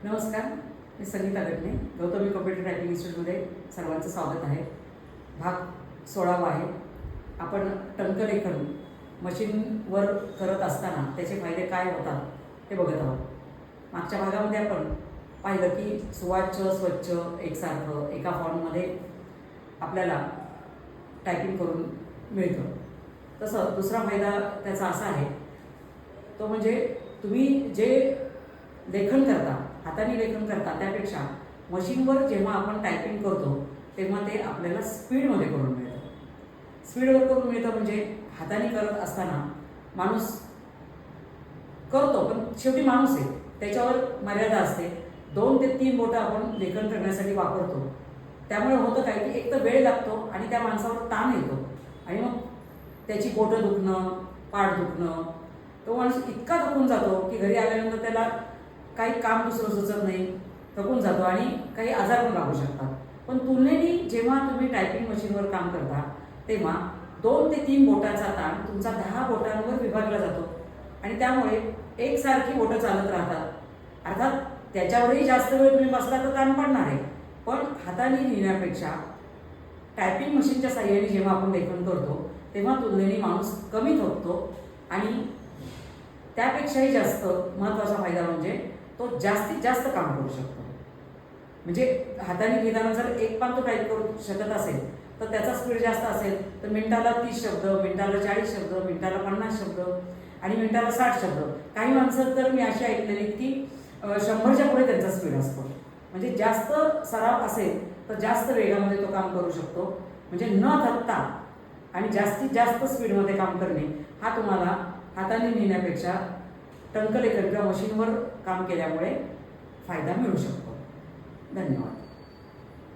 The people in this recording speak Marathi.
नमस्कार, मी संगीता गटणे, गौतमी कॉम्प्युटर टायपिंग इन्स्टिट्यूटमध्ये सर्वांचं स्वागत आहे. भाग 16 आहे. आपण टंकलेखन मशीनवर करत असताना त्याचे फायदे काय होतात ते बघत आहोत. मागच्या भागामध्ये आपण पाहिलं की सुवाच्य स्वच्छ एकसारखं एका फॉर्ममध्ये आपल्याला टायपिंग करून मिळतं. तसं दुसरा फायदा त्याचा असा आहे, तो म्हणजे तुम्ही जे लेखन करता, हाताने लेखन करता, त्यापेक्षा मशीनवर जेव्हा आपण टायपिंग करतो तेव्हा ते आपल्याला स्पीडमध्ये करून मिळतं. स्पीडवर करून मिळतं म्हणजे हाताने करत असताना माणूस करतो, पण शेवटी माणूस आहे, त्याच्यावर मर्यादा असते. 2 ते 3 बोटं आपण लेखन करण्यासाठी वापरतो. त्यामुळे होतं काय की एक तर वेळ लागतो आणि त्या माणसावर ताण येतो आणि मग त्याची बोटं दुखणं, पाठ दुखणं, तो माणूस इतका थकून जातो की घरी आल्यानंतर त्याला काही काम दुसरं सुचत नाही, थकून जातो आणि काही आजार पण लागू शकतात. पण तुलनेने जेव्हा तुम्ही टायपिंग मशीनवर काम करता तेव्हा 2 ते 3 बोटाचा ताण तुमचा 10 बोटांवर विभागला जातो आणि त्यामुळे एकसारखी बोटं चालत राहतात. अर्थात त्याच्यावरही जास्त वेळ तुम्ही बसला तर ताण पडणार आहे, पण हाताने लिहिण्यापेक्षा टायपिंग मशीनच्या साहाय्याने जेव्हा आपण लेखन करतो तेव्हा तुलनेने माणूस कमी थकतो आणि त्यापेक्षाही जास्त महत्त्वाचा फायदा म्हणजे तो जास्तीत जास्त काम करू शकतो. म्हणजे हाताने लिहिताना जर एक पान तो टाईप करू शकत असेल तर त्याचा स्पीड जास्त असेल तर मिनिटाला 30 शब्द, मिनिटाला 40 शब्द, मिनिटाला 50 शब्द आणि मिनिटाला 60 शब्द. काही माणसं तर मी अशी ऐकलेली की 100च्या पुढे त्यांचा स्पीड असतो. म्हणजे जास्त सराव असेल तर जास्त वेगामध्ये तो काम करू शकतो. म्हणजे न थकता आणि जास्तीत जास्त स्पीडमध्ये काम करणे हा तुम्हाला हाताने लिहिण्यापेक्षा टंकलेखन किंवा मशीनवर काम केल्यामुळे फायदा मिळू शकतो. धन्यवाद.